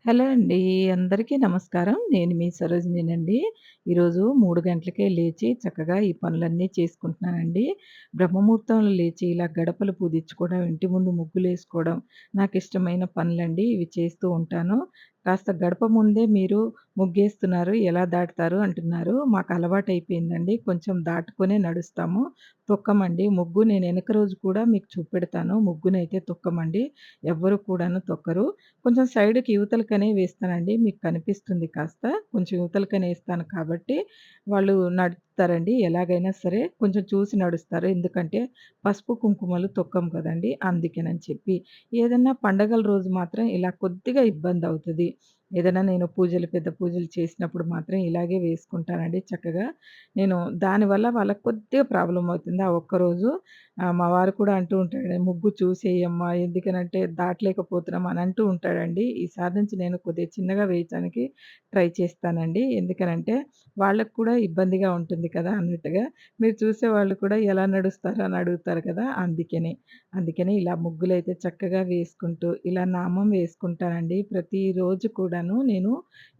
Hello అండి. అందరికీ నమస్కారం. నేను మీ సరోజినినండి. ఈరోజు 3 గంటలకే లేచి చక్కగా ఈ పనులన్నీ చేసుకుంటున్నానండి. బ్రహ్మముహూర్తంలో లేచి ఇలా గడపలు పూజించుకోవడం, ఇంటి ముందు ముగ్గులేసుకోవడం నాకిష్టమైన పనులండి. ఇవి చేస్తూ ఉంటాను. కాస్త గడప ముందే మీరు ముగ్గేస్తున్నారు, ఎలా దాటుతారు అంటున్నారు. మాకు అలవాటయిపోయిందండి. కొంచెం దాటుకొనే నడుస్తాము. తొక్కమండి. ముగ్గు నేను ఎనక రోజు కూడా మీకు చూపెడతాను. ముగ్గునైతే తొక్కమండి. ఎవ్వరు కూడాను తొక్కరు. కొంచెం సైడ్‌కి యువతలకనే వేస్తానండి. మీకు కనిపిస్తుంది కాస్త. కొంచెం యువతలకనే ఏస్తాను కాబట్టి, వాళ్ళు నడుపుతారండి. ఎలాగైనా సరే కొంచెం చూసి నడుస్తారు. ఎందుకంటే, పసుపు, కుంకుమలు తొక్కం కదండీ! అందుకేనని చెప్పి. ఏదన్నా పండగల రోజు మాత్రం ఇలా కొద్దిగా ఇబ్బందవుతది. ఏదైనా నేను పూజలు, పెద్ద పూజలు చేసినప్పుడు మాత్రం ఇలాగే వేసుకుంటానండి చక్కగా. నేను దానివల్ల వాళ్ళకి కొద్దిగా ప్రాబ్లమ్ అవుతుంది. ఆ ఒక్కరోజు మా వారు కూడా అంటూ ఉంటాడు, "ముగ్గు చూసేయమ్మా ఎందుకనంటే దాటలేకపోతున్నాం" అని అంటూ ఉంటాడండి. ఈసారి నుంచి నేను కొద్దిగా చిన్నగా వేయటానికి ట్రై చేస్తానండి. ఎందుకనంటే వాళ్ళకి కూడా ఇబ్బందిగా ఉంటుంది కదా! అన్నట్టుగా. మీరు చూసేవాళ్ళు కూడా ఎలా నడుస్తారు అని అడుగుతారు కదా! అందుకని. అందుకని ఇలా ముగ్గులైతే చక్కగా వేసుకుంటూ, ఇలా నామం వేసుకుంటానండి. ప్రతిరోజు కూడాను నేను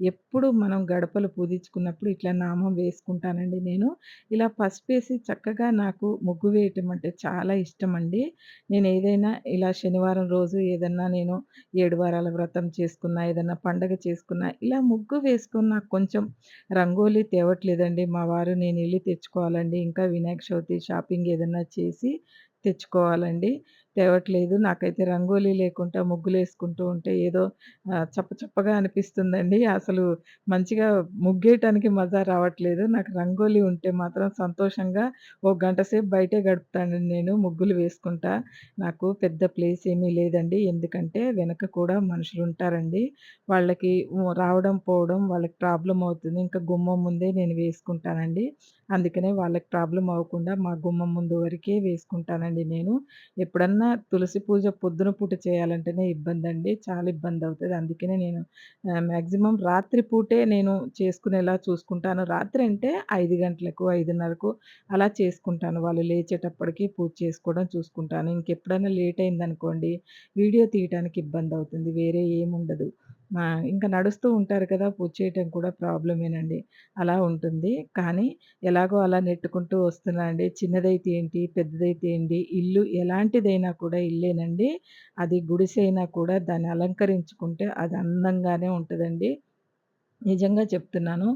ఎప్పుడు మనం గడపలు పూజించుకున్నప్పుడు ఇట్లా నామం వేసుకుంటానండి నేను. ఇలా పసుపేసి చక్కగా నాకు ముగ్గు వేయటం అంటే చాలా ఇష్టమండి. నేనేదైనా ఇలా శనివారం రోజు ఏదన్నా నేను 7 వారాల వ్రతం చేసుకున్నా, ఏదన్నా పండగ చేసుకున్నా, ఇలా ముగ్గు వేసుకొని నాకు కొంచెం రంగోలి తేవట్లేదండి మా వారు. నేనెళ్లి తెచ్చుకోవాలండి. ఇంకా వినాయక చవితి షాపింగ్ ఏదన్నా చేసి తెచ్చుకోవాలండి. తేవట్లేదు. నాకైతే రంగోలి లేకుండా ముగ్గులేసుకుంటూ ఉంటే ఏదో చప్పచప్పగా అనిపిస్తుందండి. అసలు మంచిగా ముగ్గేయటానికి మజా రావట్లేదు. నాకు రంగోలి ఉంటే మాత్రం సంతోషంగా ఓ గంట సేపు బయటే గడుపుతానండి నేను ముగ్గులు వేసుకుంటా. నాకు పెద్ద ప్లేస్ ఏమీ లేదండి. ఎందుకంటే వెనక కూడా మనుషులుంటారండి. వాళ్ళకి రావడం, పోవడం వాళ్ళకి ప్రాబ్లమ్ అవుతుంది. ఇంకా గుమ్మం ముందే నేను వేసుకుంటానండి. అందుకనే వాళ్ళకి ప్రాబ్లమ్ అవ్వకుండా మా గుమ్మం ముందు వరకే వేసుకుంటానండి నేను. ఎప్పుడన్నా తులసి పూజ పొద్దున పూట చేయాలంటేనే ఇబ్బందండి. చాలా ఇబ్బందవుతది. అందుకనే నేను మాక్సిమం రాత్రి పూటే నేను చేసుకునేలా చూసుకుంటాను. రాత్రి అంటే 5 గంటలకు, 5:30కు అలా చేసుకుంటాను. వాళ్ళు లేచేటప్పటికి పూజ చేసుకోవడం చూసుకుంటాను. ఇంకెప్పుడైనా లేట్ అయిందనుకోండి, వీడియో తీయటానికి ఇబ్బందవుతుంది. వేరే ఏముండదు. ఇంకా నడుస్తూ ఉంటారు కదా! పూజ చేయటం కూడా ప్రాబ్లమేనండి. అలా ఉంటుంది. కానీ ఎలాగో అలా నెట్టుకుంటూ వస్తున్నా అండి. చిన్నదైతే ఏంటి, పెద్దదైతే ఏంటి, ఇల్లు ఎలాంటిదైనా కూడా ఇల్లేనండి. అది గుడిసైనా కూడా దాన్ని అలంకరించుకుంటే అది అందంగానే ఉంటదండి. నిజంగా చెప్తున్నాను.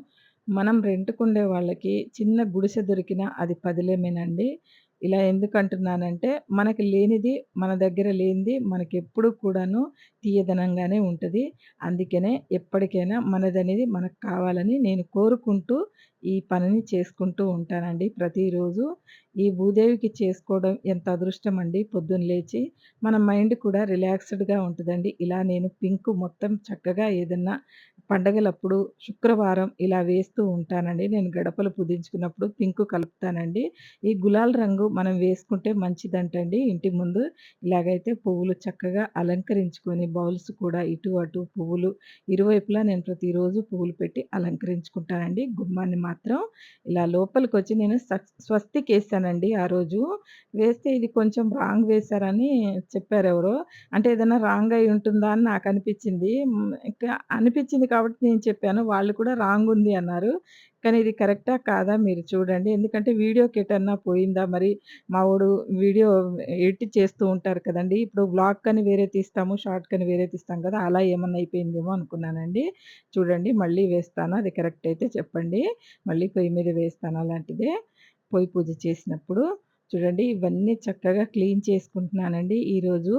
మనం రెంట్‌కుండే వాళ్ళకి చిన్న గుడిసె దొరికినా అది పదిలమేనండి. ఇలా ఎందుకంటున్నానంటే, మనకి లేనిది మన దగ్గర లేనిది మనకెప్పుడు కూడాను తీయదనంగానే ఉంటది. అందుకనే ఎప్పటికైనా మనదనేది మనకు కావాలని నేను కోరుకుంటూ ఈ పనిని చేసుకుంటూ ఉంటానండి ప్రతిరోజు. ఈ భూదేవికి చేసుకోవడం ఎంత అదృష్టమండి పొద్దున్న లేచి. మన మైండ్ కూడా రిలాక్స్‌డ్‌గా ఉంటదండి. ఇలా నేను పింక్ మొత్తం చక్కగా ఏదన్నా పండగలప్పుడు శుక్రవారం ఇలా వేస్తూ ఉంటానండి. నేను గడపలు పూజించుకున్నప్పుడు పింక్ కలుపుతానండి. ఈ గులాల్ రంగు మనం వేసుకుంటే మంచిదంటండి ఇంటి ముందు. ఇలాగైతే పువ్వులు చక్కగా అలంకరించుకొని బౌల్స్ కూడా ఇటు అటు పువ్వులు ఇరువైపులా నేను ప్రతిరోజు పువ్వులు పెట్టి అలంకరించుకుంటానండి. గుమ్మాన్ని మాత్రం ఇలా లోపలికొచ్చి నేను స్వస్తికేసానండి ఆ రోజు. వేస్తే ఇది కొంచెం రాంగ్ వేశారని చెప్పారెవరో. అంటే ఏదైనా రాంగ్ అయ్యి ఉంటుందా అని నాకనిపిచ్చింది. ఇంకా అనిపిచ్చింది కాబట్టి నేను చెప్పాను. వాళ్ళు కూడా రాంగ్ ఉంది అన్నారు. కానీ ఇది కరెక్టా? కాదా? మీరు చూడండి. ఎందుకంటే వీడియోకెటన్నా పోయిందా మరి? మా వోడు వీడియో ఎడిట్ చేస్తూ ఉంటారు కదండీ! ఇప్పుడు వ్లాగ్‌కని వేరే తీస్తాము. షార్ట్‌కని వేరే తీస్తాం కదా! అలా ఏమన్నా అయిపోయిందేమో అనుకున్నానండి. చూడండి మళ్ళీ వేస్తాను. అది కరెక్ట్ అయితే చెప్పండి. మళ్ళీ పొయ్యి మీద వేస్తాను అలాంటిదే. పొయ్యి పూజ చేసినప్పుడు. చూడండి ఇవన్నీ చక్కగా క్లీన్ చేసుకుంటున్నానండి ఈరోజు.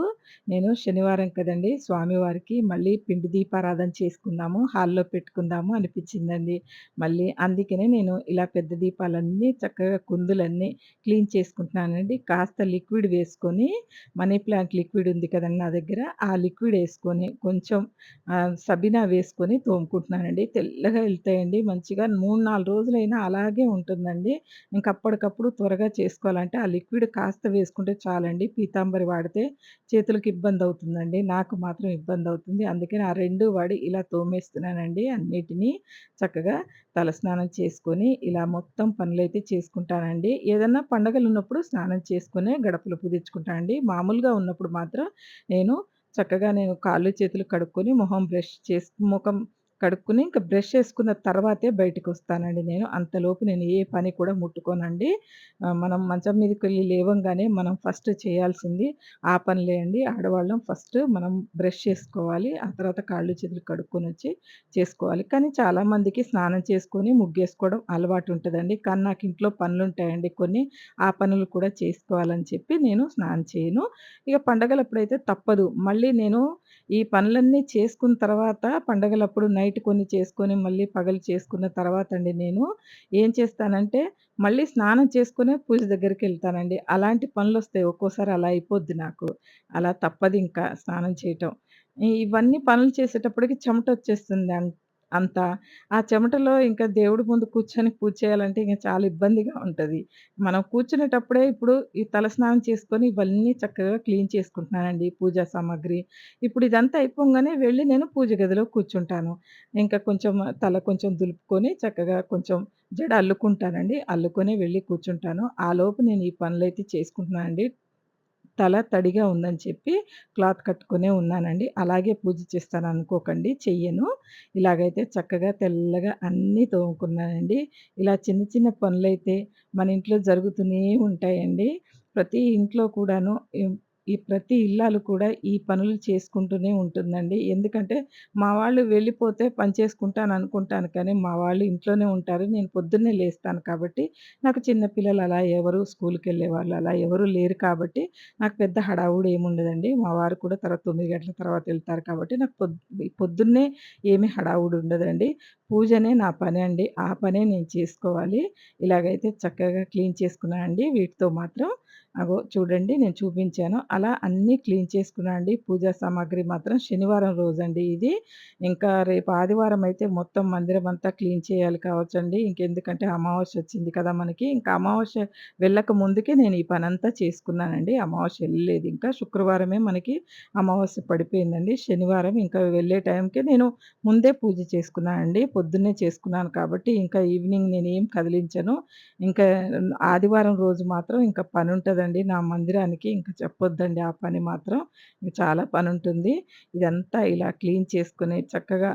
నేను శనివారం కదండీ! స్వామివారికి మళ్ళీ పిండి దీపారాధన చేసుకుందాము, హాల్‌లో పెట్టుకుందాము అనిపిచ్చిందండి. మళ్ళీ అందుకనే నేను ఇలా పెద్ద దీపాలన్నీ చక్కగా కుందులన్నీ క్లీన్ చేసుకుంటున్నానండి. కాస్త లిక్విడ్ వేసుకొని, మనీ ప్లాంట్ లిక్విడ్ ఉంది కదండీ నా దగ్గర, ఆ లిక్విడ్ ఏసుకొని కొంచెం సబీనా వేసుకొని తోముకుంటున్నానండి. తెల్లగా ఎళ్తాయండి మంచిగా 3, 4 రోజులైనా అలాగే ఉంటుందండి. ఇంక అప్పటికప్పుడు త్వరగా చేసుకోవాలంటే ఆ లిక్విడ్ కాస్త వేసుకుంటే చాలండి. పీతాంబరి వాడితే చేతులకి ఇబ్బందవుతుందండి. నాకు మాత్రం ఇబ్బందవుతుంది. అందుకని ఆ 2 వాడి ఇలా తోమేస్తున్నానండి అన్నిటిని. చక్కగా తలస్నానం చేసుకొని, ఇలా మొత్తం పనులైతే చేసుకుంటానండి. ఏదన్నా పండగలున్నప్పుడు స్నానం చేసుకొనే గడపలు పూజించుకుంటానండి. మామూలుగా ఉన్నప్పుడు మాత్రం నేను చక్కగా నేను కాళ్ళు, చేతులు కడుక్కొని మొఖం కడుక్కొని ఇంక బ్రష్ చేసుకున్న తర్వాతే బయటికొస్తానండి నేను. అంతలోపు నేను ఏ పని కూడా ముట్టుకోనండి. మనం మంచం మీదకెళ్ళి లేవంగానే మనం ఫస్ట్ చేయాల్సింది ఆ పనులే అండి. ఆడవాళ్ళం ఫస్ట్ మనం బ్రష్ చేసుకోవాలి. ఆ తర్వాత కాళ్ళు, చేతులు కడుక్కొనొచ్చి చేసుకోవాలి. కానీ చాలామందికి స్నానం చేసుకొని ముగ్గేసుకోవడం అలవాటుంటదండి. కానీ నాకు ఇంట్లో పనులుంటాయండి కొన్ని. ఆ పనులు కూడా చేసుకోవాలని చెప్పి నేను స్నానం చేయను. ఇక పండగలప్పుడైతే తప్పదు. మళ్ళీ నేను ఈ పనులన్నీ చేసుకున్న తర్వాత పండగలప్పుడు నైట్ కొన్ని చేసుకొని, మళ్ళీ పగలు చేసుకున్న తర్వాతండి నేను ఏం చేస్తానంటే, మళ్ళీ స్నానం చేసుకొనే పూజ దగ్గరికెళ్తానండి. అలాంటి పనులొస్తాయి. ఒక్కోసారి అలా అయిపోద్ది నాకు. అలా తప్పదింకా స్నానం చేయటం. ఇవన్నీ పనులు చేసేటప్పటికి చెమటొచ్చేస్తుంది అంతా. ఆ చెమటలో ఇంకా దేవుడి ముందు కూర్చొని పూజ చేయాలంటే ఇంక చాలా ఇబ్బందిగా ఉంటది. మనం కూర్చునేటప్పుడే ఇప్పుడు ఈ తలస్నానం చేసుకొని ఇవన్నీ చక్కగా క్లీన్ చేసుకుంటున్నానండి పూజా సామాగ్రి. ఇప్పుడు ఇదంతా అయిపోంగానే వెళ్లి నేను పూజ గదిలో కూర్చుంటాను. ఇంకా కొంచెం తల కొంచెం దులుపుకొని చక్కగా కొంచెం జడ అల్లుకుంటానండి. అల్లుకొని వెళ్లి కూర్చుంటాను. ఆలోపు నేను ఈ పనులైతే చేసుకుంటున్నానండి. తల తడిగా ఉందని చెప్పి క్లాత్ కట్టుకునే ఉన్నానండి. అలాగే పూజ చేస్తాననుకోకండి, చెయ్యను. ఇలాగైతే చక్కగా తెల్లగా అన్నీ తోముకున్నానండి. ఇలా చిన్న చిన్న పనులైతే మన ఇంట్లో జరుగుతూనే ఉంటాయండి. ప్రతి ఇంట్లో కూడాను ఈ ప్రతి ఇల్లాలు కూడా ఈ పనులు చేసుకుంటూనే ఉంటుందండి. ఎందుకంటే మా వాళ్ళు వెళ్ళిపోతే పని చేసుకుంటాననుకుంటాను కానీ, మా వాళ్ళు ఇంట్లోనే ఉంటారు. నేను పొద్దున్నే లేస్తాను కాబట్టి, నాకు చిన్న పిల్లలు అలా ఎవరు స్కూలుకెళ్ళేవాళ్ళు అలా ఎవరు లేరు కాబట్టి నాకు పెద్ద హడావుడి ఏముండదండి. మా వారు కూడా తర్వాత 9 గంటల తర్వాత ఎళ్తారు కాబట్టి నాకు పొద్దున్నే ఏమి హడావుడి ఉండదండి. పూజనే నా పని అండి. ఆ పనే నేను చేసుకోవాలి. ఇలాగైతే చక్కగా క్లీన్ చేసుకున్నానండి. వీటితో మాత్రం అగో చూడండి నేను చూపించాను. అలా అన్నీ క్లీన్ చేసుకున్నా అండి. పూజా సామాగ్రి మాత్రం శనివారం రోజండి ఇది. ఇంకా రేపు ఆదివారం అయితే మొత్తం మందిరం అంతా క్లీన్ చేయాలి కావచ్చండి. ఇంకెందుకంటే అమావాస్య వచ్చింది కదా మనకి. ఇంకా అమావాస్య వెళ్ళక ముందుకే నేను ఈ పనంతా చేసుకున్నానండి. అమావాస్య ఎళ్ళలేదు ఇంకా. శుక్రవారమే మనకి అమావాస్య పడిపోయిందండి. శనివారం ఇంకా వెళ్ళే టైంకే నేను ముందే పూజ చేసుకున్నానండి. పొద్దున్నే చేసుకున్నాను కాబట్టి ఇంకా ఈవినింగ్ నేనేం కదిలించను. ఇంకా ఆదివారం రోజు మాత్రం ఇంకా పనుంటదండి నా మందిరానికి. ఇంక చెప్పొద్దండి ఆ పని మాత్రం. చాలా పనుంటుంది. ఇదంతా ఇలా క్లీన్ చేసుకొని చక్కగా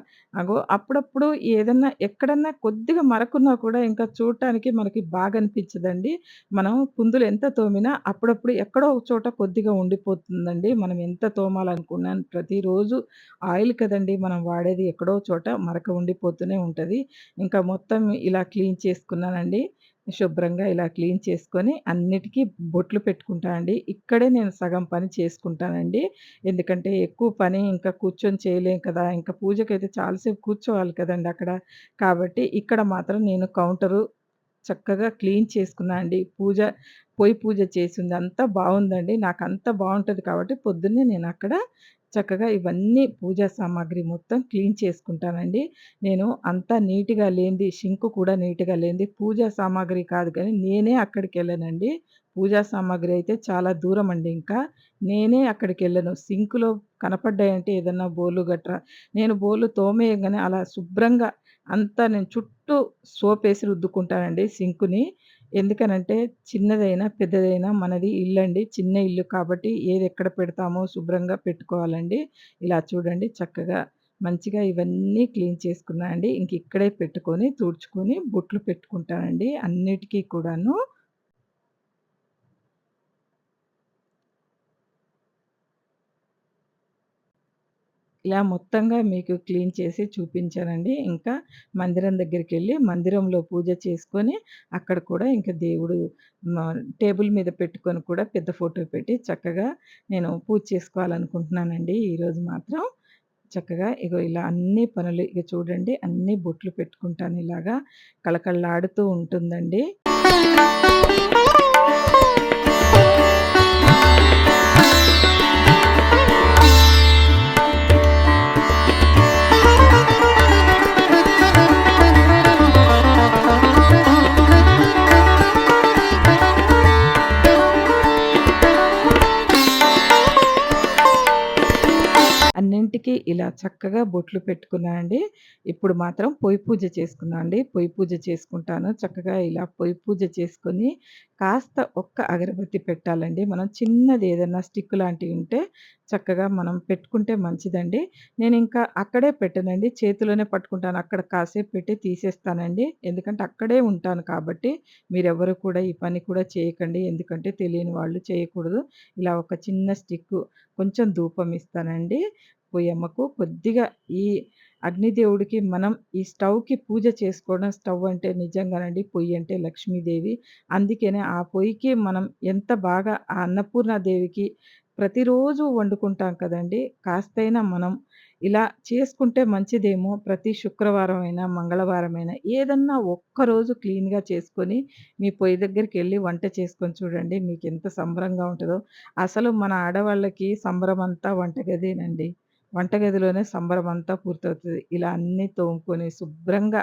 అప్పుడప్పుడు ఏదన్నా ఎక్కడన్నా కొద్దిగా మరకున్నా కూడా ఇంకా చూడటానికి మనకి బాగా అనిపించదండి. మనం కుందులు ఎంత తోమినా అప్పుడప్పుడు ఎక్కడో ఒక చోట కొద్దిగా ఉండిపోతుందండి. మనం ఎంత తోమాలనుకున్నా ప్రతిరోజు ఆయిల్ కదండీ మనం వాడేది. ఎక్కడో చోట మరక ఉండిపోతూనే ఉంటది. ఇంకా మొత్తం ఇలా క్లీన్ చేసుకున్నానండి. శుభ్రంగా ఇలా క్లీన్ చేసుకొని అన్నిటికి బొట్లు పెట్టుకుంటా అండి. ఇక్కడే నేను సగం పని చేసుకుంటానండి. ఎందుకంటే ఎక్కువ పని ఇంకా కూర్చొని చేయలేం కదా! ఇంకా పూజకైతే చాలా సేపు కూర్చోవాలి కదండీ అక్కడ. కాబట్టి ఇక్కడ మాత్రం నేను కౌంటరు చక్కగా క్లీన్ చేసుకున్నా అండి. పొయ్యి పూజ చేసింది అంతా బావుందండి. నాకంతా బావుంటది కాబట్టి పొద్దున్నే నేనక్కడ చక్కగా ఇవన్నీ పూజా సామాగ్రి మొత్తం క్లీన్ చేసుకుంటానండి. నేను అంతా నీట్‌గా లేనిది సింక్ కూడా నీట్‌గా లేనిది పూజా సామాగ్రి కాదు కానీ నేనే అక్కడికెళ్ళనండి. పూజా సామాగ్రి అయితే చాలా దూరమండి ఇంకా. నేనే అక్కడికెళ్ళను. సింక్‌లో కనపడ్డాయంటే ఏదన్నా బోలు గట్రా నేను బోలు తోమేయంగానే అలా శుభ్రంగా అంతా నేను చుట్టూ సోపేసి రుద్దుకుంటానండి సింకుని. ఎందుకనంటే చిన్నదైనా, పెద్దదైనా మనది ఇల్లండి. చిన్న ఇల్లు కాబట్టి ఏదెక్కడ పెడతామో శుభ్రంగా పెట్టుకోవాలండి. ఇలా చూడండి చక్కగా మంచిగా ఇవన్నీ క్లీన్ చేసుకున్నా అండి. ఇంక ఇక్కడే పెట్టుకొని, తుడుచుకొని బొట్లు పెట్టుకుంటానండి అన్నిటికి కూడాను. ఇలా మొత్తంగా మీకు క్లీన్ చేసి చూపించానండి. ఇంకా మందిరం దగ్గరికెళ్ళి మందిరంలో పూజ చేసుకొని, అక్కడ కూడా ఇంక దేవుడు మ టేబుల్ మీద పెట్టుకొని కూడా పెద్ద ఫోటో పెట్టి చక్కగా నేను పూజ చేసుకోవాలనుకుంటున్నానండి ఈరోజు మాత్రం. చక్కగా ఇగో ఇలా అన్ని పనులు ఇగ చూడండి అన్ని బొట్లు పెట్టుకుంటాను ఇలాగా కళకళలాడుతూ ఉంటుందండి. అన్నింటికి ఇలా చక్కగా బొట్లు పెట్టుకున్నా అండి. ఇప్పుడు మాత్రం పొయ్యి పూజ చేసుకున్నా అండి. పొయ్యి పూజ చేసుకుంటాను. చక్కగా ఇలా పొయ్యి పూజ చేసుకొని, కాస్త ఒక్క అగరబత్తి పెట్టాలండి. మనం చిన్నది ఏదన్నా స్టిక్ లాంటివి ఉంటే చక్కగా మనం పెట్టుకుంటే మంచిదండి. నేనింకా అక్కడే పెట్టనండి. చేతిలోనే పట్టుకుంటాను. అక్కడ కాసేపు పెట్టి తీసేస్తానండి. ఎందుకంటే అక్కడే ఉంటాను కాబట్టి, మీరెవ్వరు కూడా ఈ పని కూడా చేయకండి. ఎందుకంటే తెలియని వాళ్ళు చేయకూడదు. ఇలా ఒక చిన్న స్టిక్కు కొంచెం ధూపం ఇస్తానండి పొయ్యమ్మకు. కొద్దిగా ఈ అగ్నిదేవుడికి మనం ఈ స్టవ్‌కి పూజ చేసుకోవడం స్టవ్ అంటే నిజంగానండి పొయ్యంటే లక్ష్మీదేవి. అందుకనే ఆ పొయ్యికి మనం ఎంత బాగా ఆ అన్నపూర్ణాదేవికి ప్రతిరోజు వండుకుంటాం కదండీ! కాస్తైనా మనం ఇలా చేసుకుంటే మంచిదేమో. ప్రతి శుక్రవారం అయినా, మంగళవారమైనా ఏదన్నా ఒక్కరోజు క్లీన్‌గా చేసుకొని, మీ పొయ్యి దగ్గరికెళ్ళి వంట చేసుకొని చూడండి. మీకెంత సంబరంగా ఉంటదో. అసలు మన ఆడవాళ్ళకి సంబరమంతా వంటగదేనండి. వంటగదిలోనే సంబరమంతా పూర్తవుతది. ఇలా అన్నీ తోముకొని, శుభ్రంగా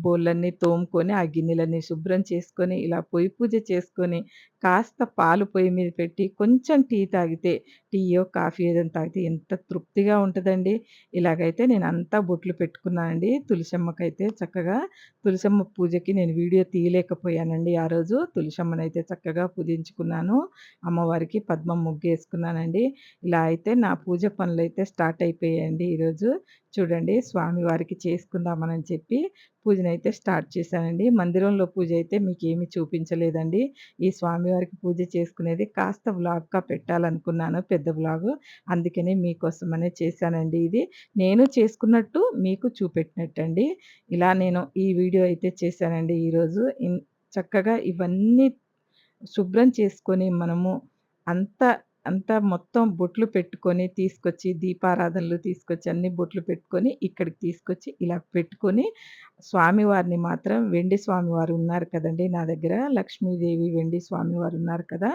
బోళ్ళన్నీ తోముకొని, ఆ గిన్నెలన్నీ శుభ్రం చేసుకొని, ఇలా పొయ్యి పూజ చేసుకొని, కాస్త పాలు పొయ్యి మీద పెట్టి, కొంచెం టీ తాగితే, టీయో, కాఫీ ఏదైనా తాగితే ఎంత తృప్తిగా ఉంటదండి. ఇలాగైతే నేనంతా బొట్లు పెట్టుకున్నానండి. తులసమ్మకైతే చక్కగా తులసమ్మ పూజకి నేను వీడియో తీయలేకపోయానండి ఆ రోజు. తులసమ్మనైతే చక్కగా పూజించుకున్నాను. అమ్మవారికి పద్మం ముగ్గేసుకున్నానండి. ఇలా అయితే నా పూజ పనులైతే స్టార్ట్ అయిపోయాయండి ఈరోజు. చూడండి స్వామివారికి చేసుకుందామనని చెప్పి పూజనైతే స్టార్ట్ చేశానండి. మందిరంలో పూజ అయితే మీకేమి చూపించలేదండి. ఈ స్వామివారికి పూజ చేసుకునేది కాస్త వ్లాగ్‌గా పెట్టాలనుకున్నాను. పెద్ద వ్లాగు. అందుకనే మీకోసమనే చేశానండి ఇది. నేను చేసుకున్నట్టు మీకు చూపెట్టినట్టండి. ఇలా నేను ఈ వీడియో అయితే చేశానండి ఈరోజు. చక్కగా ఇవన్నీ శుభ్రం చేసుకొని మనము అంతా, అంతా మొత్తం బొట్లు పెట్టుకొని తీసుకొచ్చి దీపారాధనలు తీసుకొచ్చి అన్ని బొట్లు పెట్టుకొని ఇక్కడికి తీసుకొచ్చి ఇలా పెట్టుకొని స్వామివారిని మాత్రం వెండి స్వామివారు ఉన్నారు కదండీ! నా దగ్గర లక్ష్మీదేవి వెండి స్వామివారు ఉన్నారు కదా!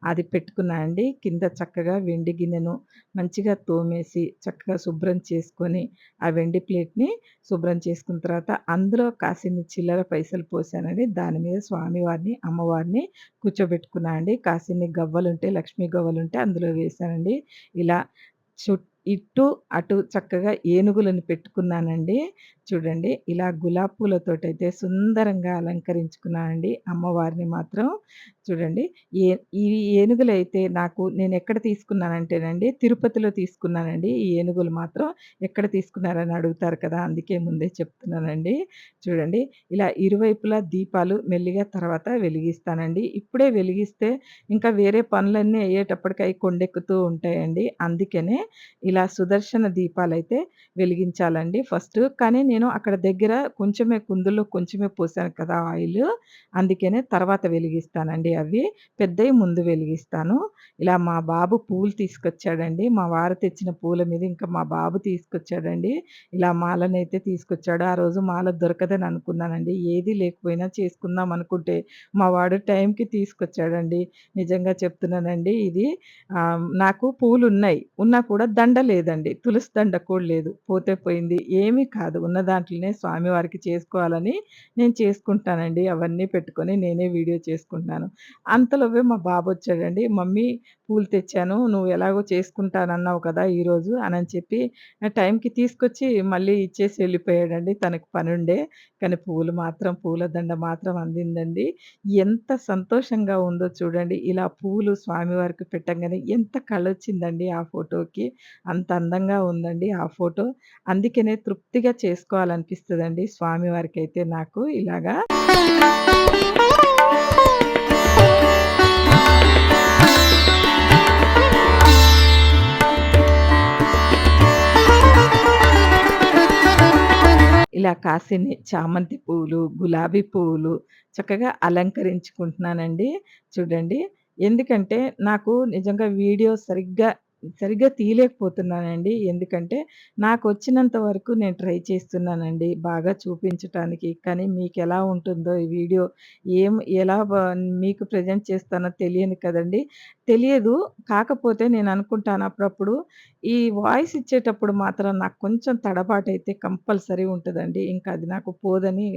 అది పెట్టుకున్నా అండి. కింద చక్కగా వెండి గిన్నెను మంచిగా తోమేసి చక్కగా శుభ్రం చేసుకొని ఆ వెండి ప్లేట్‌ని శుభ్రం చేసుకున్న తర్వాత అందులో కాసిన్ని చిల్లర పైసలు పోసానండి. దాని మీద స్వామివారిని, అమ్మవారిని కూర్చోబెట్టుకున్నా అండి. కాసిన్ని గవ్వలుంటే, లక్ష్మీ గవ్వలుంటే అందులో వేశానండి. ఇలా ఇటు, అటు చక్కగా ఏనుగులను పెట్టుకున్నానండి. చూడండి ఇలా గులాబీ పూలతోటైతే సుందరంగా అలంకరించుకున్నానండి. అమ్మవారిని మాత్రం చూడండి. ఏ ఈ ఏనుగులైతే నేనెక్కడ తీసుకున్నానంటేనండి, తిరుపతిలో తీసుకున్నానండి. ఈ ఏనుగులు మాత్రం ఎక్కడ తీసుకున్నారని అడుగుతారు కదా! అందుకే ముందే చెప్తున్నానండి. చూడండి ఇలా ఇరువైపులా దీపాలు మెల్లిగా తర్వాత వెలిగిస్తానండి. ఇప్పుడే వెలిగిస్తే ఇంకా వేరే పనులన్నీ అయ్యేటప్పటికి అయి కొండెక్కుతూ ఉంటాయండి. అందుకనే ఇలా సుదర్శన దీపాలైతే వెలిగించాలండి ఫస్టు. కానీ నేను అక్కడ దగ్గర కొంచెమే కుందుల్లో కొంచెమే పోసాను కదా ఆయిలు. అందుకనే తర్వాత వెలిగిస్తానండి అవి. పెద్దయి ముందు వెలిగిస్తాను. ఇలా మా బాబు పూలు తీసుకొచ్చాడండి. మా వారు తెచ్చిన పూల మీద ఇంకా మా బాబు తీసుకొచ్చాడండి. ఇలా మాలనైతే తీసుకొచ్చాడు. ఆ రోజు మాల దొరకదని అనుకున్నానండి. ఏది లేకపోయినా చేసుకుందాం అనుకుంటే, మా వాడు టైంకి తీసుకొచ్చాడండి. నిజంగా చెప్తున్నానండి ఇది. నాకు పూలున్నాయి. ఉన్నా కూడా దండ లేదండి. తులసి దండ కూడా లేదు. పోతే పోయింది. ఏమీ కాదు. ఉన్న దాంట్లోనే స్వామివారికి చేసుకోవాలని నేను చేసుకుంటానండి. అవన్నీ పెట్టుకొని నేనే వీడియో చేసుకుంటున్నాను. అంతలోపే మా బాబొచ్చాడండి. "మమ్మీ పూలు తెచ్చాను. నువ్వు ఎలాగో చేసుకుంటానన్నావు కదా! ఈరోజు" అనని చెప్పి టైంకి తీసుకొచ్చి మళ్ళీ ఇచ్చేసి వెళ్ళిపోయాడండి. తనకి పనుండే. కానీ పూల దండ మాత్రం అందిందండి. ఎంత సంతోషంగా ఉందో చూడండి. ఇలా పూలు స్వామివారికి పెట్టంగానే ఎంత కళొచ్చిందండి ఆ ఫోటోకి. అంత అందంగా ఉందండి ఆ ఫోటో. అందుకనే తృప్తిగా చేసుకోవాలనిపిస్తదండి స్వామివారికైతే నాకు ఇలాగా. ఇలా కాసిన్ని చామంతి పువ్వులు, గులాబీ పువ్వులు చక్కగా అలంకరించుకుంటున్నానండి. చూడండి. ఎందుకంటే నాకు నిజంగా వీడియో సరిగ్గా తీయలేకపోతున్నానండి. ఎందుకంటే నాకొచ్చినంత వరకు నేను ట్రై చేస్తున్నానండి బాగా చూపించటానికి. కానీ మీకెలా ఉంటుందో ఈ వీడియో ఏం ఎలా మీకు ప్రెజెంట్ చేస్తానో తెలియదు కదండీ! తెలియదు. కాకపోతే నేననుకుంటాను అప్పుడప్పుడు ఈ వాయిస్ ఇచ్చేటప్పుడు మాత్రం నాకు కొంచెం తడబాటైతే కంపల్సరీ ఉంటదండి. ఇంకా అది నాకు పోదని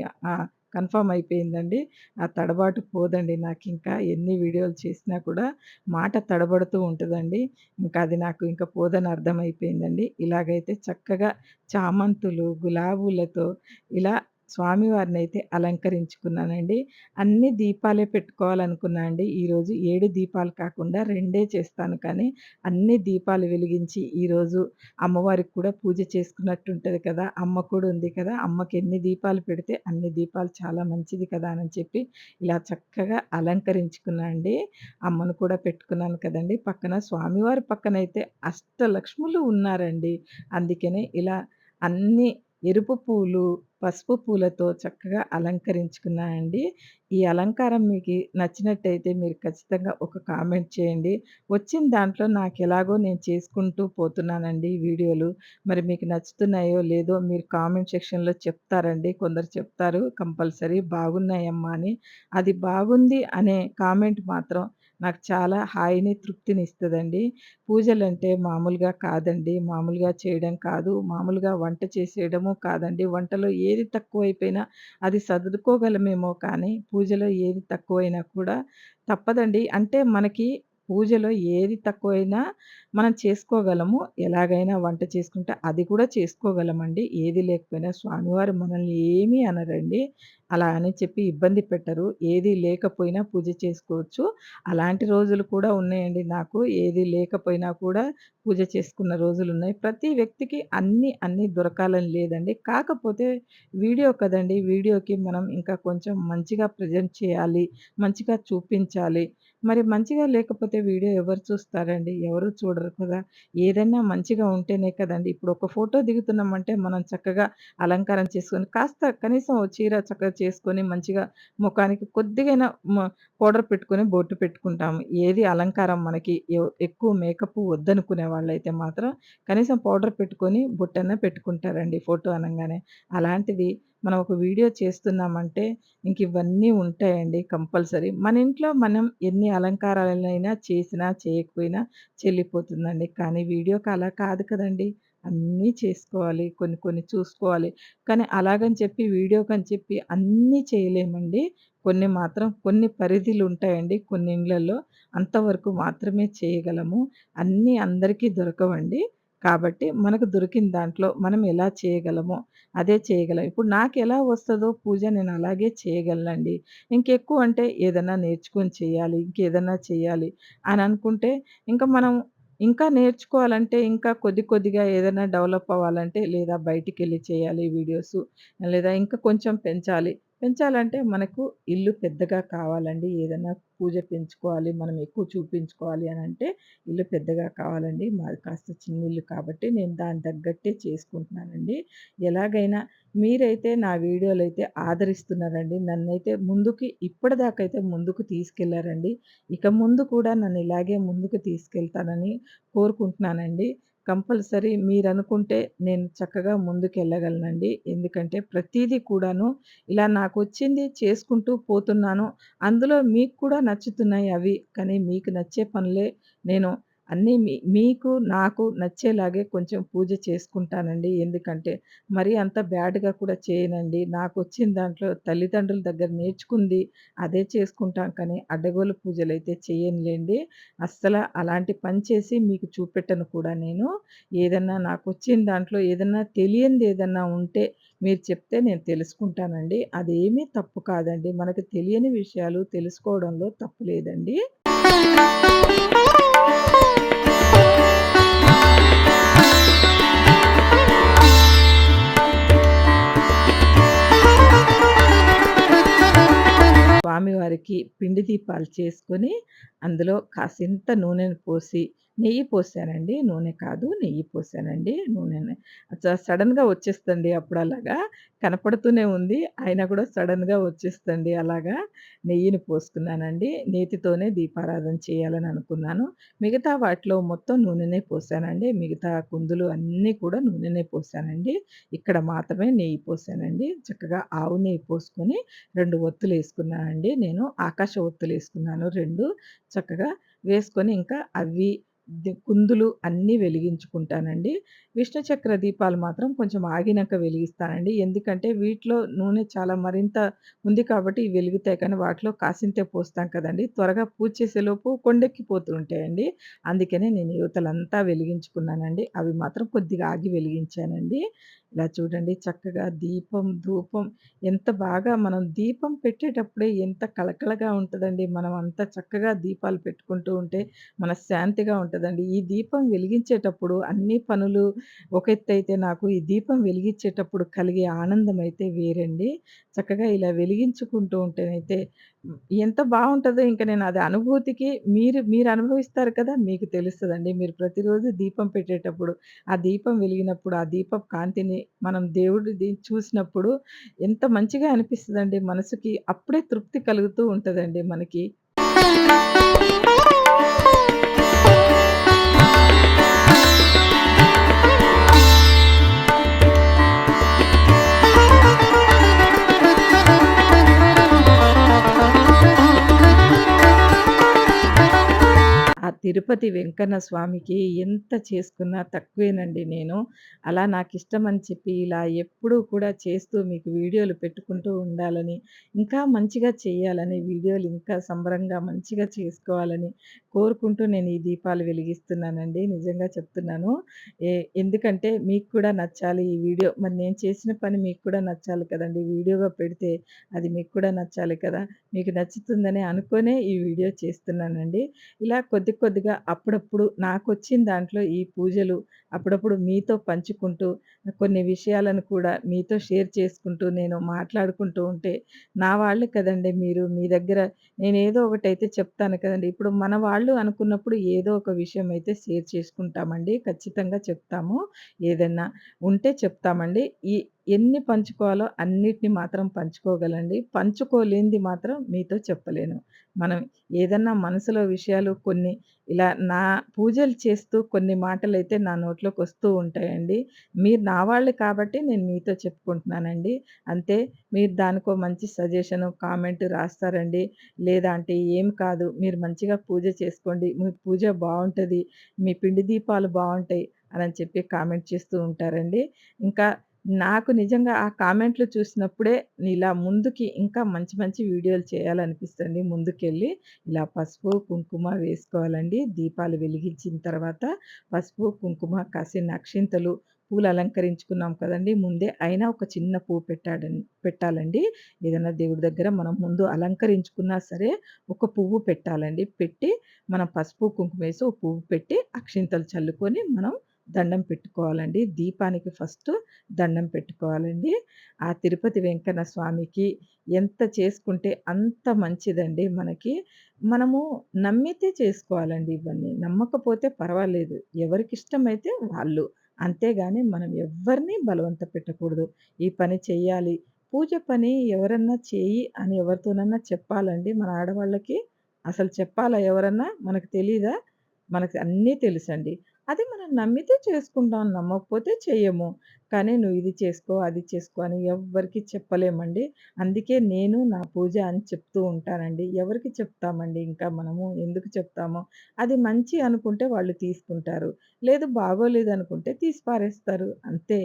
కన్ఫర్మ్ అయిపోయిందండి. ఆ తడబాటు పోదండి నాకింకా ఎన్ని వీడియోలు చేసినా కూడా మాట తడబడుతూ ఉంటదండి. ఇంకా అది నాకు ఇంక పోదని అర్థమైపోయిందండి. ఇలాగైతే చక్కగా చామంతులు, గులాబీలతో ఇలా స్వామివారినైతే అలంకరించుకున్నానండి. అన్ని దీపాలే పెట్టుకోవాలనుకున్నా అండి. ఈరోజు 7 దీపాలు కాకుండా 2 చేస్తాను కానీ, అన్ని దీపాలు వెలిగించి ఈరోజు అమ్మవారికి కూడా పూజ చేసుకున్నట్టుంటది కదా! అమ్మ కూడా ఉంది కదా! అమ్మకి ఎన్ని దీపాలు పెడితే అన్ని దీపాలు చాలా మంచిది కదా! అని చెప్పి ఇలా చక్కగా అలంకరించుకున్నా అండి. అమ్మను కూడా పెట్టుకున్నాను కదండీ! పక్కన స్వామివారి పక్కనైతే అష్టలక్ష్ములు ఉన్నారండి. అందుకనే ఇలా అన్ని ఎరుపు పూలు, పసుపు పూలతో చక్కగా అలంకరించుకున్నా అండి. ఈ అలంకారం మీకి నచ్చినట్టయితే మీరు ఖచ్చితంగా ఒక కామెంట్ చేయండి. వచ్చిన దాంట్లో నాకెలాగో నేను చేసుకుంటూ పోతున్నానండి వీడియోలు. మరి మీకు నచ్చుతున్నాయో లేదో మీరు కామెంట్ సెక్షన్‌లో చెప్తారండి. కొందరు చెప్తారు కంపల్సరీ బాగున్నాయమ్మా అని. అది బాగుంది అనే కామెంట్ మాత్రం నాకు చాలా హాయిని, తృప్తినిస్తదండి. పూజలంటే మామూలుగా కాదండి. మామూలుగా చేయడం కాదు. మామూలుగా వంట చేసేయడము కాదండి. వంటలో ఏది తక్కువైపోయినా అది సర్దుకోగలమేమో కానీ, పూజలో ఏది తక్కువైనా కూడా తప్పదండి. అంటే మనకి పూజలో ఏది తక్కువైనా మనం చేసుకోగలము. ఎలాగైనా వంట చేసుకుంటే అది కూడా చేసుకోగలమండి. ఏది లేకపోయినా స్వామివారు మనల్ని ఏమీ అనరండి. అలా అని చెప్పి ఇబ్బంది పెట్టరు. ఏది లేకపోయినా పూజ చేసుకోవచ్చు. అలాంటి రోజులు కూడా ఉన్నాయండి నాకు. ఏది లేకపోయినా కూడా పూజ చేసుకున్న రోజులున్నాయి. ప్రతి వ్యక్తికి అన్నీ దొరకాలని లేదండి. కాకపోతే వీడియో కదండీ! వీడియోకి మనం ఇంకా కొంచెం మంచిగా ప్రెజెంట్ చేయాలి. మంచిగా చూపించాలి. మరి మంచిగా లేకపోతే వీడియో ఎవరు చూస్తారండి? ఎవరు చూడరు కదా! ఏదైనా మంచిగా ఉంటేనే కదండీ! ఇప్పుడు ఒక ఫోటో దిగుతున్నామంటే మనం చక్కగా అలంకారం చేసుకొని కాస్త కనీసం ఓ చీర చక్కగా చేసుకొని మంచిగా మొఖానికి కొద్దిగైనా పౌడర్ పెట్టుకొని బొట్టు పెట్టుకుంటాము. ఏది అలంకారం మనకి ఎక్కువ మేకప్ వద్దనుకునే వాళ్ళైతే మాత్రం కనీసం పౌడర్ పెట్టుకొని బొట్టన్నా పెట్టుకుంటారండి ఫోటో అనంగానే. అలాంటిది మనం ఒక వీడియో చేస్తున్నామంటే ఇంక ఇవన్నీ ఉంటాయండి కంపల్సరీ. మన ఇంట్లో మనం ఎన్ని అలంకారాలైనా చేసినా, చేయకపోయినా చెల్లిపోతుందండి. కానీ వీడియోకి అలా కాదు కదండీ! అన్నీ చేసుకోవాలి. కొన్ని కొన్ని చూసుకోవాలి. కానీ అలాగని చెప్పి వీడియోకని చెప్పి అన్నీ చేయలేమండి. కొన్ని మాత్రం కొన్ని పరిధులుంటాయండి కొన్ని ఇండ్లల్లో. అంతవరకు మాత్రమే చేయగలము. అన్నీ అందరికీ దొరకవండి. కాబట్టి మనకు దొరికిన దాంట్లో మనం ఎలా చేయగలమో అదే చేయగలం. ఇప్పుడు నాకెలా వస్తదో పూజ నేను అలాగే చేయగలనండి. ఇంకెక్కువ అంటే ఏదన్నా నేర్చుకొని చేయాలి, ఇంకేదన్నా చేయాలి అని అనుకుంటే ఇంక మనం ఇంకా నేర్చుకోవాలంటే ఇంకా కొద్దిగా ఏదైనా డెవలప్ అవ్వాలంటే లేదా బయటికెళ్ళి చేయాలి వీడియోసు. లేదా ఇంకా కొంచెం పెంచాలి. పెంచాలంటే మనకు ఇల్లు పెద్దగా కావాలండి. ఏదన్నా పూజ పెంచుకోవాలి, మనం ఎక్కువ చూపించుకోవాలి అనంటే ఇల్లు పెద్దగా కావాలండి. మాది కాస్త చిన్నిల్లు కాబట్టి నేను దానికి తగ్గట్టే చేసుకుంటున్నానండి. ఎలాగైనా మీరైతే నా వీడియోలైతే ఆదరిస్తున్నారండి. నన్నైతే ముందుకి ఇప్పటిదాకైతే ముందుకు తీసుకెళ్లారండి. ఇక ముందు కూడా నన్ను ఇలాగే ముందుకు తీసుకెళ్తానని కోరుకుంటున్నానండి. కంపల్సరీ మీరనుకుంటే నేను చక్కగా ముందుకెళ్ళగలనండి. ఎందుకంటే ప్రతీదీ కూడాను ఇలా నాకొచ్చింది చేసుకుంటూ పోతున్నాను. అందులో మీకు కూడా నచ్చుతున్నాయి అవి. కానీ మీకు నచ్చే పనులే నేను అన్నీ మీకు, నాకు నచ్చేలాగే కొంచెం పూజ చేసుకుంటానండి. ఎందుకంటే మరీ అంత బ్యాడ్‌గా కూడా చేయనండి. నాకొచ్చిన దాంట్లో తల్లిదండ్రుల దగ్గర నేర్చుకుంది అదే చేసుకుంటాం కానీ అడ్డగోలు పూజలైతే చెయ్యనులెండి. అలాంటి పని చేసి మీకు చూపెట్టను కూడా నేను. ఏదన్నా నాకొచ్చిన దాంట్లో ఏదన్నా తెలియనిదేదన్నా ఉంటే మీరు చెప్తే నేను తెలుసుకుంటానండి. అదేమీ తప్పు కాదండి. మనకు తెలియని విషయాలు తెలుసుకోవడంలో తప్పు లేదండి. స్వామివారికి పిండి దీపాలు చేసుకొని, అందులో కాసింత నూనెను పోసి, నెయ్యి పోసానండి. నూనె కాదు, నెయ్యి పోసానండి. నూనెనే సడెన్‌గా వచ్చేస్తండి అప్పుడలాగా. కనపడుతూనే ఉంది. అయినా కూడా సడెన్‌గా వచ్చేస్తండి అలాగా. నెయ్యిని పోసుకున్నానండి. నేతితోనే దీపారాధన చేయాలని అనుకున్నాను. మిగతా వాటిలో మొత్తం నూనెనే పోసానండి. మిగతా కుందులు అన్నీ కూడా నూనెనే పోసానండి. ఇక్కడ మాత్రమే నెయ్యి పోసానండి. చక్కగా ఆవు నెయ్యి పోసుకొని 2 ఒత్తులేసుకున్నానండి. నేను ఆకాశ ఒత్తులేసుకున్నాను 2 చక్కగా వేసుకొని ఇంకా అవి కుందులు అన్నీ వెలిగించుకుంటానండి. విష్ణు చక్ర దీపాలు మాత్రం కొంచెం ఆగినంక వెలిగిస్తానండి. ఎందుకంటే వీటిలో నూనె చాలా మరింత ఉంది కాబట్టి ఇవి వెలుగుతాయి. కానీ వాటిలో కాసింతే పోస్తాం కదండీ! త్వరగా పూజ చేసేలోపు కొండెక్కిపోతూ ఉంటాయండి. అందుకనే నేను ఇవతలంతా వెలిగించుకున్నానండి. అవి మాత్రం కొద్దిగా ఆగి వెలిగించానండి. ఇలా చూడండి చక్కగా దీపం, ధూపం ఎంత బాగా మనం దీపం పెట్టేటప్పుడే ఎంత కళకళగా ఉంటదండి. మనం అంత చక్కగా దీపాలు పెట్టుకుంటూ ఉంటే మనశ్శాంతిగా ఉంటదండి. ఈ దీపం వెలిగించేటప్పుడు అన్ని పనులు ఒక ఎత్తయితే నాకు ఈ దీపం వెలిగించేటప్పుడు కలిగే ఆనందమైతే వేరండి. చక్కగా ఇలా వెలిగించుకుంటూ ఉంటేనైతే ఎంత బావుంటదో ఇంక నేను అది అనుభూతికి మీరు అనుభవిస్తారు కదా! మీకు తెలుస్తదండి. మీరు ప్రతిరోజు దీపం పెట్టేటప్పుడు, ఆ దీపం వెలిగినప్పుడు, ఆ దీపపు కాంతిని మనం దేవుడిది చూసినప్పుడు ఎంత మంచిగా అనిపిస్తదండి మనసుకి. అప్పుడే తృప్తి కలుగుతూ ఉంటదండి మనకి. ఆ తిరుపతి వెంకన్న స్వామికి ఎంత చేసుకున్నా తక్కువేనండి నేను. అలా నాకిష్టమని చెప్పి ఇలా ఎప్పుడూ కూడా చేస్తూ మీకు వీడియోలు పెట్టుకుంటూ ఉండాలని, ఇంకా మంచిగా చేయాలని, వీడియోలు ఇంకా సంబరంగా మంచిగా చేసుకోవాలని కోరుకుంటూ నేను ఈ దీపాలు వెలిగిస్తున్నానండి. నిజంగా చెప్తున్నాను. ఎ ఎందుకంటే మీకు కూడా నచ్చాలి ఈ వీడియో. మరి నేను చేసిన పని మీకు కూడా నచ్చాలి కదండీ! వీడియోగా పెడితే అది మీకు కూడా నచ్చాలి కదా! మీకు నచ్చుతుందని అనుకోనే ఈ వీడియో చేస్తున్నానండి. ఇలా కొద్ది కొద్దిగా అప్పుడప్పుడు నాకొచ్చిన దాంట్లో ఈ పూజలు అప్పుడప్పుడు మీతో పంచుకుంటూ, కొన్ని విషయాలను కూడా మీతో షేర్ చేసుకుంటూ, నేను మాట్లాడుకుంటూ ఉంటే, నా వాళ్ళు కదండీ మీరు. మీ దగ్గర నేనేదో ఒకటైతే చెప్తాను కదండీ! ఇప్పుడు మన వాళ్ళు అనుకున్నప్పుడు ఏదో ఒక విషయం అయితే షేర్ చేసుకుంటామండి. ఖచ్చితంగా చెప్తాము. ఏదన్నా ఉంటే చెప్తామండి. ఎన్ని పంచుకోవాలో అన్నిటిని మాత్రం పంచుకోగలండి. పంచుకోలేనిది మాత్రం మీతో చెప్పలేను. మనం ఏదన్నా మనసులో విషయాలు కొన్ని ఇలా నా పూజలు చేస్తూ కొన్ని మాటలైతే నా నోట్లోకొస్తూ ఉంటాయండి. మీరు నా వాళ్ళు కాబట్టి నేను మీతో చెప్పుకుంటున్నానండి. అంతే మీరు దానికో మంచి సజెషను, కామెంట్ రాస్తారండి. లేదా అంటే ఏం కాదు మీరు మంచిగా పూజ చేసుకోండి. మీ పూజ బావుంటది. మీ పిండి దీపాలు బావుంటాయి అనని చెప్పి కామెంట్ చేస్తూ ఉంటారండి. ఇంకా నాకు నిజంగా ఆ కామెంట్‌లు చూసినప్పుడే ఇలా ముందుకి ఇంకా మంచి మంచి వీడియోలు చేయాలనిపిస్తుంది ముందుకెళ్ళి. ఇలా పసుపు, కుంకుమ వేసుకోవాలండి. దీపాలు వెలిగించిన తర్వాత పసుపు, కుంకుమ, కాసిన అక్షింతలు, పూలు అలంకరించుకున్నాం కదండీ ముందే. అయినా ఒక చిన్న పువ్వు పెట్టాలండి. ఏదైనా దేవుడి దగ్గర మనం ముందు అలంకరించుకున్నా సరే ఒక పువ్వు పెట్టాలండి. పెట్టి మనం పసుపు, కుంకుమేసి ఒక పువ్వు పెట్టి అక్షింతలు చల్లుకొని మనం దండం పెట్టుకోవాలండి. దీపానికి ఫస్టు దండం పెట్టుకోవాలండి. ఆ తిరుపతి వెంకన్న స్వామికి ఎంత చేసుకుంటే అంత మంచిదండి మనకి. మనము నమ్మితే చేసుకోవాలండి ఇవన్నీ. నమ్మకపోతే పర్వాలేదు. ఎవరికిష్టమైతే వాళ్ళు. అంతేగాని మనం ఎవ్వరిని బలవంత పెట్టకూడదు. ఈ పని చెయ్యాలి. పూజ పని ఎవరన్నా చెయ్యి అని ఎవరితోనన్నా చెప్పాలండి మన ఆడవాళ్ళకి? అసలు చెప్పాలా ఎవరన్నా? మనకు తెలీదా? మనకు అన్నీ తెలుసండి. అది మనం నమ్మితే చేసుకుంటాం. నమ్మకపోతే చెయ్యము. కానీ నువ్వు ఇది చేసుకో, అది చేసుకో అని ఎవ్వరికీ చెప్పలేమండి. అందుకే నేను నా పూజ అని చెప్తూ ఉంటానండి. ఎవరికి చెప్తామండి ఇంకా మనము? ఎందుకు చెప్తాము? అది మంచి అనుకుంటే వాళ్ళు తీసుకుంటారు. లేదు బాగోలేదనుకుంటే తీసి పారేస్తారు. అంతే.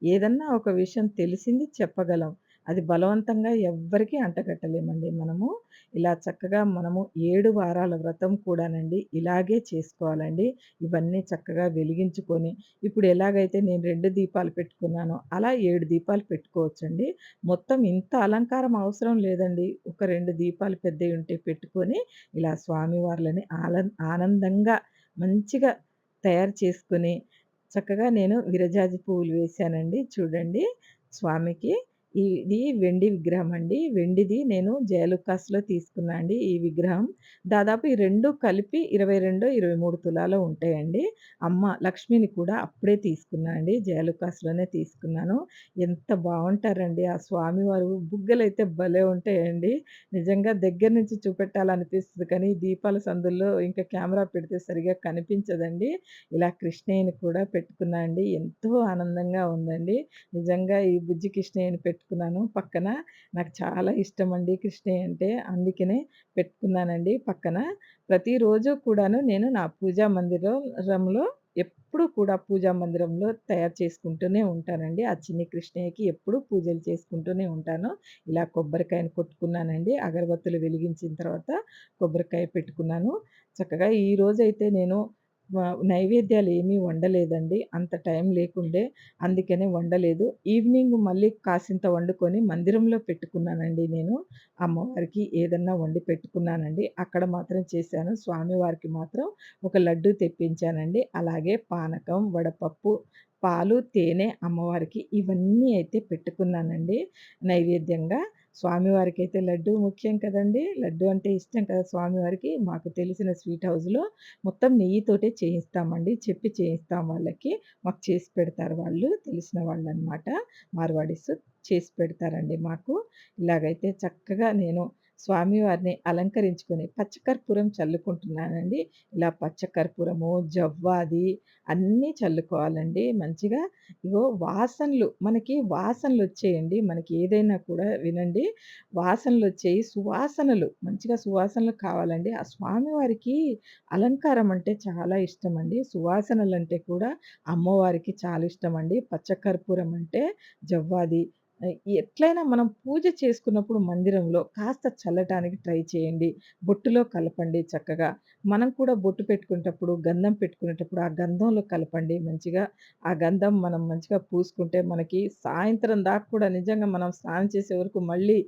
ఏదన్నా ఒక విషయం తెలిసింది చెప్పగలం. అది బలవంతంగా ఎవ్వరికీ అంటగట్టలేమండి మనము. ఇలా చక్కగా మనము 7 వారాల వ్రతం కూడానండి ఇలాగే చేసుకోవాలండి. ఇవన్నీ చక్కగా వెలిగించుకొని ఇప్పుడు ఎలాగైతే నేను 2 దీపాలు పెట్టుకున్నానో, అలా 7 దీపాలు పెట్టుకోవచ్చండి. మొత్తం ఇంత అలంకారం అవసరం లేదండి. ఒక 2 దీపాలు పెద్దయుంటే పెట్టుకొని, ఇలా స్వామివార్లని ఆనందంగా మంచిగా తయారు చేసుకొని, చక్కగా నేను విరజాజి పువ్వులు వేశానండి. చూడండి స్వామికి. ఇది వెండి విగ్రహం అండి. వెండిది నేను జయలుకాస్‌లో తీసుకున్నా అండి ఈ విగ్రహం. దాదాపు ఈ 2 కలిపి 22, 23 తులాలో ఉంటాయండి. అమ్మ లక్ష్మిని కూడా అప్పుడే తీసుకున్నా అండి. జయలుకాస్‌లోనే తీసుకున్నాను. ఎంత బావుంటారండి ఆ స్వామివారు బుగ్గలైతే భలే ఉంటాయండి. నిజంగా దగ్గర నుంచి చూపెట్టాలనిపిస్తది కానీ, ఈ దీపాల సందుల్లో ఇంకా కెమెరా పెడితే సరిగ్గా కనిపించదండి. ఇలా కృష్ణయ్యని కూడా పెట్టుకున్నా అండి. ఎంతో ఆనందంగా ఉందండి. నిజంగా ఈ బుజ్జి కృష్ణయ్యని పెట్టుకున్నాను పక్కన. నాకు చాలా ఇష్టమండి కృష్ణయ్య అంటే. అందుకనే పెట్టుకున్నానండి పక్కన. ప్రతిరోజు కూడాను నేను నా పూజా మందిరంలో ఎప్పుడు కూడా పూజా మందిరంలో తయారు చేసుకుంటూనే ఉంటానండి. ఆ చిన్ని కృష్ణయ్యకి ఎప్పుడూ పూజలు చేసుకుంటూనే ఉంటాను. ఇలా కొబ్బరికాయను కొట్టుకున్నానండి. అగరబత్తులు వెలిగించిన తర్వాత కొబ్బరికాయ పెట్టుకున్నాను. చక్కగా ఈరోజైతే నేను నైవేద్యాలేమీ వండలేదండి. అంత టైం లేకుండే. అందుకనే వండలేదు. ఈవినింగ్ మళ్ళీ కాసింత వండుకొని మందిరంలో పెట్టుకున్నానండి నేను. అమ్మవారికి ఏదన్నా వండి పెట్టుకున్నానండి. అక్కడ మాత్రం చేశాను. స్వామివారికి మాత్రం ఒక లడ్డూ తెప్పించానండి. అలాగే పానకం, వడపప్పు, పాలు, తేనె అమ్మవారికి ఇవన్నీ అయితే పెట్టుకున్నానండి నైవేద్యంగా. స్వామివారికైతే లడ్డూ ముఖ్యం కదండీ! లడ్డూ అంటే ఇష్టం కదా స్వామివారికి. మాకు తెలిసిన స్వీట్ హౌస్‌లో మొత్తం నెయ్యితోటే చేయిస్తామండి. చెప్పి చేయిస్తాం వాళ్ళకి. మాకు చేసి పెడతారు వాళ్ళు. తెలిసిన వాళ్ళనమాట. మార్వాడీస్ చేసి పెడతారండి మాకు. ఇలాగైతే చక్కగా నేను స్వామివారిని అలంకరించుకొని పచ్చకర్పూరం చల్లుకుంటున్నానండి. ఇలా పచ్చకర్పూరము, జవ్వాది అన్నీ చల్లుకోవాలండి మంచిగా. ఇగో వాసనలు మనకి వాసనలొచ్చేయండి. మనకి ఏదైనా కూడా వినండి. వాసనలొచ్చేయి. సువాసనలు మంచిగా సువాసనలు కావాలండి. ఆ స్వామివారికి అలంకారం అంటే చాలా ఇష్టమండి. సువాసనలంటే కూడా అమ్మవారికి చాలా ఇష్టమండి. పచ్చకర్పూరం అంటే జవ్వాది ఎట్లైనా మనం పూజ చేసుకున్నప్పుడు మందిరంలో కాస్త చల్లటానికి ట్రై చేయండి. బొట్టులో కలపండి చక్కగా. మనం కూడా బొట్టు పెట్టుకునేటప్పుడు, గంధం పెట్టుకునేటప్పుడు ఆ గంధంలో కలపండి మంచిగా. ఆ గంధం మనం మంచిగా పూసుకుంటే మనకి సాయంత్రం దాకా కూడా నిజంగా మనం స్నానం చేసే వరకు మళ్ళీ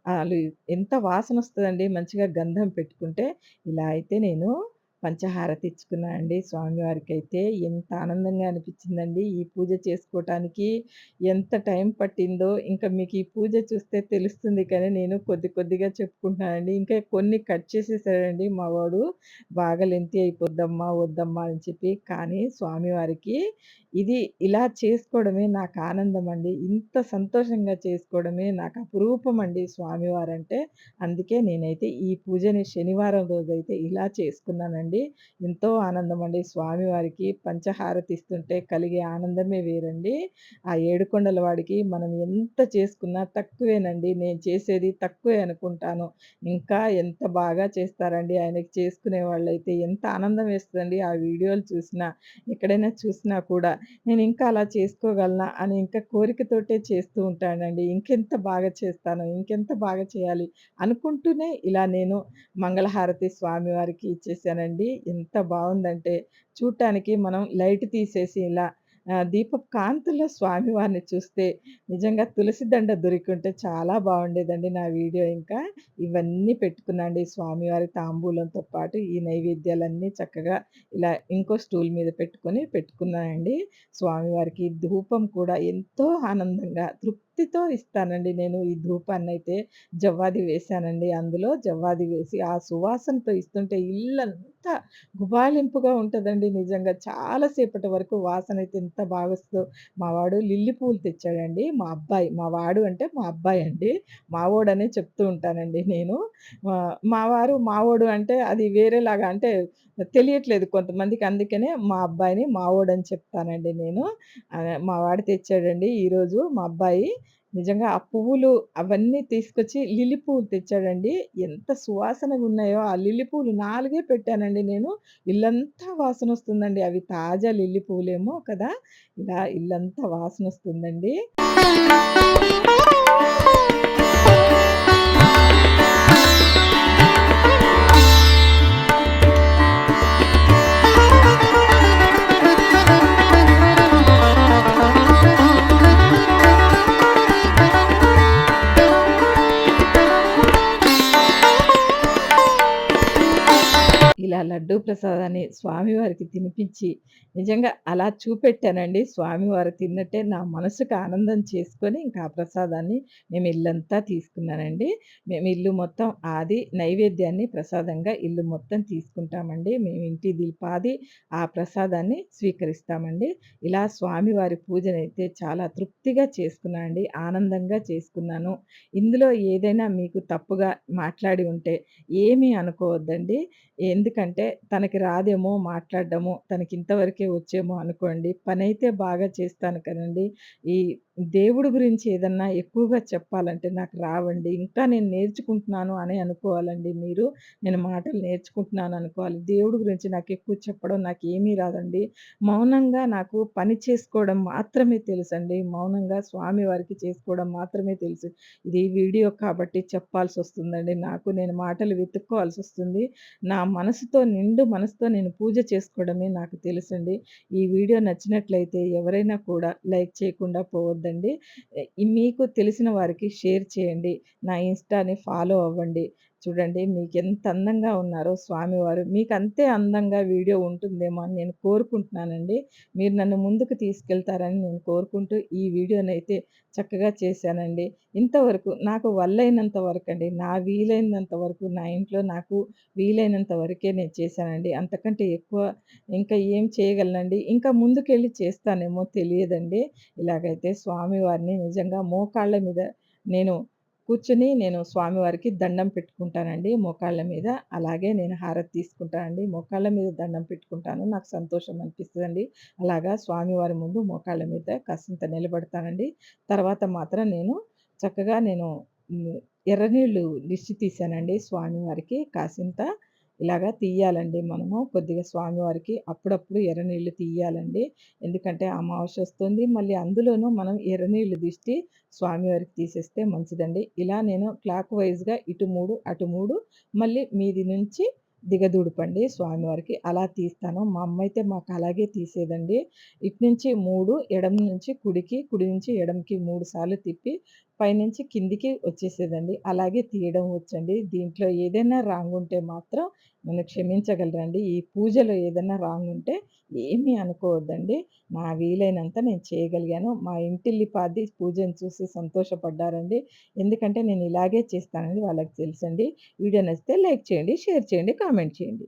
ఆలు ఎంత వాసనొస్తదండి మంచిగా గంధం పెట్టుకుంటే. ఇలా అయితే నేను పంచహారతి ఇచ్చుకున్నా అండి స్వామివారికైతే. ఎంత ఆనందంగా అనిపించిందండి ఈ పూజ చేసుకోటానికి. ఎంత టైం పట్టిందో ఇంకా మీకు ఈ పూజ చూస్తే తెలుస్తుంది కానీ నేను కొద్ది కొద్దిగా చెప్పుకుంటున్నానండి. ఇంకా కొన్ని కట్ చేసేసాడండి మా వాడు. బాగా లెంతీ అయిపోద్దమ్మా, వద్దమ్మా అని చెప్పి. కానీ స్వామివారికి ఇది ఇలా చేసుకోవడమే నాకు ఆనందమండి. ఇంత సంతోషంగా చేసుకోవడమే నాకు అపురూపమండి స్వామివారంటే. అందుకే నేనైతే ఈ పూజని శనివారం రోజైతే ఇలా చేసుకున్నానండి. ఎంతో ఆనందమండి స్వామివారికి పంచహారతి ఇస్తుంటే కలిగే ఆనందమే వేరండి. ఆ ఏడుకొండల వాడికి మనం ఎంత చేసుకున్నా తక్కువేనండి. నేను చేసేది తక్కువే అనుకుంటాను. ఇంకా ఎంత బాగా చేస్తారండి ఆయనకి చేసుకునే వాళ్ళైతే. ఎంత ఆనందం వేస్తదండి ఆ వీడియోలు చూసినా, ఎక్కడైనా చూసినా కూడా. నేనింకా అలా చేసుకోగలనా అని ఇంకా కోరికతోటే చేస్తూ ఉంటానండి. ఇంకెంత బాగా చేస్తానో, ఇంకెంత బాగా చేయాలి అనుకుంటూనే ఇలా నేను మంగళహారతి స్వామివారికి ఇచ్చేసానండి. ఎంత బావుందంటే చూడటానికి మనం లైట్ తీసేసి ఇలా దీపపు కాంతుల్లో స్వామివారిని చూస్తే నిజంగా తులసి దండ దొరికుంటే చాలా బావుండేదండి నా వీడియో ఇంకా. ఇవన్నీ పెట్టుకున్నా అండి స్వామివారి తాంబూలంతో పాటు ఈ నైవేద్యాలన్నీ చక్కగా ఇలా ఇంకో స్టూల్ మీద పెట్టుకున్నానండి. స్వామివారికి ధూపం కూడా ఎంతో ఆనందంగా, తృప్తితో ఇస్తానండి నేను ఈ ధూపాన్నయితే. జవ్వాది వేశానండి అందులో. జవ్వాది వేసి ఆ సువాసనతో ఇస్తుంటే ఇల్లంతా గుబాళింపుగా ఉంటదండి నిజంగా. చాలా సేపటి వరకు వాసనైతే ఎంత బాగొస్తదో. మా వాడు లిల్లీ పువ్వులు తెచ్చాడండి. మా అబ్బాయి. మా వాడు అంటే మా అబ్బాయండి. మావోడనే చెప్తూ ఉంటానండి నేను. మా వారు మావోడు అంటే అది వేరేలాగా అంటే తెలియట్లేదు కొంతమందికి. అందుకనే మా అబ్బాయిని మావోడని చెప్తానండి నేను. మా వాడు తెచ్చాడండి ఈరోజు మా అబ్బాయి. నిజంగా ఆ పువ్వులు అవన్నీ తీసుకొచ్చి లిల్లీ పువ్వులు తెచ్చాడండి. ఎంత సువాసనగున్నాయో ఆ లిల్లీ పువ్వులు 4 పెట్టానండి నేను. ఇల్లంతా వాసనొస్తుందండి. అవి తాజా లిల్లీ పువ్వులేమో కదా! ఇలా ఇల్లంతా వాసనొస్తుందండి. ఇలా లడ్డూ ప్రసాదాన్ని స్వామివారికి తినిపించి, నిజంగా అలా చూపెట్టానండి. స్వామివారు తిన్నట్టే నా మనసుకి ఆనందం చేసుకొని, ఇంకా ఆ ప్రసాదాన్ని మేము ఇల్లంతా తీసుకున్నానండి. మేము ఇల్లు మొత్తం నైవేద్యాన్ని ప్రసాదంగా ఇల్లు మొత్తం తీసుకుంటామండి. మేము ఇంటి దీపాది ఆ ప్రసాదాన్ని స్వీకరిస్తామండి. ఇలా స్వామివారి పూజనైతే చాలా తృప్తిగా చేసుకున్నా అండి. ఆనందంగా చేసుకున్నాను. ఇందులో ఏదైనా మీకు తప్పుగా మాట్లాడి ఉంటే ఏమీ అనుకోవద్దండి. ఎందుకంటే తనకి రాదేమో మాట్లాడడము, తనకి ఇంతవరకే వచ్చేమో అనుకోండి. పనైతే బాగా చేస్తాను కదండీ! ఈ దేవుడి గురించి ఏదన్నా ఎక్కువగా చెప్పాలంటే నాకు రావండి. ఇంకా నేను నేర్చుకుంటున్నాను అని అనుకోవాలండి మీరు. నేను మాటలు నేర్చుకుంటున్నాను అనుకోవాలి. దేవుడి గురించి నాకెక్కువ చెప్పడం నాకేమీ రాదండి. మౌనంగా నాకు పని చేసుకోవడం మాత్రమే తెలుసండి. మౌనంగా స్వామి వారికి చేసుకోవడం మాత్రమే తెలుసు. ఇది వీడియో కాబట్టి చెప్పాల్సొస్తుందండి నాకు. నేను మాటలు వెతుక్కోవాల్సొస్తుంది. నా మనసుతో నిండు మనసుతో నేను పూజ చేసుకోవడమే నాకు తెలుసండి. ఈ వీడియో నచ్చినట్లయితే ఎవరైనా కూడా లైక్ చేయకుండా పోవద్దండి. మీకు తెలిసిన వారికి షేర్ చేయండి. నా ఇన్‌స్టాని ఫాలో అవ్వండి. చూడండి మీకెంత అందంగా ఉన్నారో స్వామివారు. మీకంతే అందంగా వీడియో ఉంటుందేమో అని నేను కోరుకుంటున్నానండి. మీరు నన్ను ముందుకు తీసుకెళ్తారని నేను కోరుకుంటూ ఈ వీడియోనైతే చక్కగా చేశానండి. ఇంతవరకు నాకు వల్లైనంత వరకండి. నా వీలైనంత వరకు నా ఇంట్లో నాకు వీలైనంత వరకే నేను చేశానండి. అంతకంటే ఎక్కువ ఇంకా ఏం చేయగలనండి. ఇంకా ముందుకెళ్ళి చేస్తానేమో తెలియదండి. ఇలాగైతే స్వామివారిని నిజంగా మోకాళ్ళ మీద నేను కూర్చొని నేను స్వామివారికి దండం పెట్టుకుంటానండి మోకాళ్ళ మీద. అలాగే నేను హారతి తీసుకుంటానండి. మోకాళ్ళ మీద దండం పెట్టుకుంటాను. నాకు సంతోషం అనిపిస్తదండి. అలాగా స్వామివారి ముందు మోకాళ్ళ మీద కాసింత నిలబడతానండి. తర్వాత మాత్రం నేను చక్కగా నేను హ్మ్. ఎర్ర నీళ్ళు దిష్టి తీశానండి స్వామివారికి కాసింత. ఇలాగ తీయాలండి మనము. కొద్దిగా స్వామివారికి అప్పుడప్పుడు ఎర్ర నీళ్ళు తీయాలండి. ఎందుకంటే అమావాస్య వస్తుంది. మళ్ళీ అందులోనూ మనం ఎర్ర నీళ్ళు దిష్టి స్వామివారికి తీసేస్తే మంచిదండి. ఇలా నేను క్లాక్ వైస్‌గా ఇటు 3, అటు 3 మళ్ళీ మీది నుంచి దిగదుడుపండి స్వామివారికి. అలా తీస్తాను. మా అమ్మయితే మాకు అలాగే తీసేదండి. ఇటు నుంచి 3 ఎడమ నుంచి కుడికి, కుడి నుంచి ఎడమకి 3 సార్లు తిప్పి పైనుంచి కిందికి వచ్చేసేదండి. అలాగే తీయడం వచ్చండి. దీంట్లో ఏదైనా రాంగ్ ఉంటే మాత్రం నన్ను క్షమించగలరండి. ఈ పూజలో ఏదన్నా రాంగ్ ఉంటే ఏమీ అనుకోవద్దండి. నా వీలైనంత నేను చేయగలిగాను. మా ఇంటిల్లిపాది పూజను చూసి సంతోషపడ్డారండి. ఎందుకంటే నేను ఇలాగే చేస్తానని వాళ్ళకి తెలుసండి. వీడియో నచ్చితే లైక్ చేయండి, షేర్ చేయండి, కామెంట్ చేయండి.